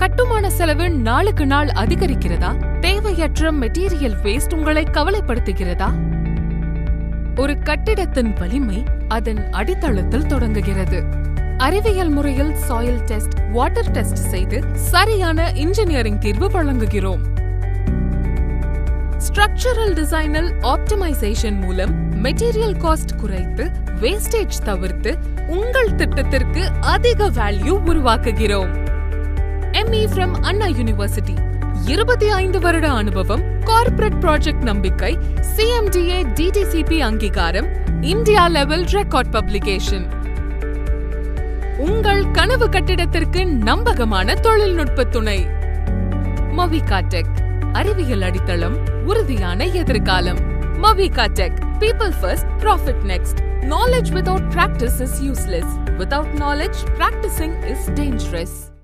கட்டுமான செலவு நாளுக்கு நாள் அதிகரிக்கிறதா? தேவையற்ற மெட்டீரியல் வேஸ்ட் உங்களை கவலைப்படுத்துகிறதா? ஒரு கட்டிடத்தின் வலிமை அதன் அடித்தளத்தில் தொடங்குகிறது. அறிவியல் முறையில் சாயில் டெஸ்ட், வாட்டர் டெஸ்ட் செய்து சரியான இன்ஜினியரிங் தீர்வு வழங்குகிறோம். ஸ்ட்ரக்சரல் டிசைனில் ஆப்டிமைசேஷன் மூலம் மெட்டீரியல் காஸ்ட் குறைத்து வேஸ்டேஜ் தவிர்த்து உங்கள் திட்டத்திற்கு அதிக வேல்யூ உருவாக்குகிறோம். ME from அண்ணா யூனிவர்சிட்டி, 25 வருட அனுபவம், கார்ப்பரேட் ப்ராஜெக்ட் நம்பிக்கை, CMDA DTCP அங்கீகாரம், இந்தியா லெவல் ரெக்கார்ட் பப்ளிகேஷன். உங்கள் கனவு கட்டிடத்திற்கு நம்பகமான தொழில்நுட்ப துணை. மவிகா டெக், அறிவியல் அடித்தளம், உறுதியான எதிர்காலம். Mavica tech, people first, profit next. Knowledge without practice is useless. Without knowledge, practicing is dangerous.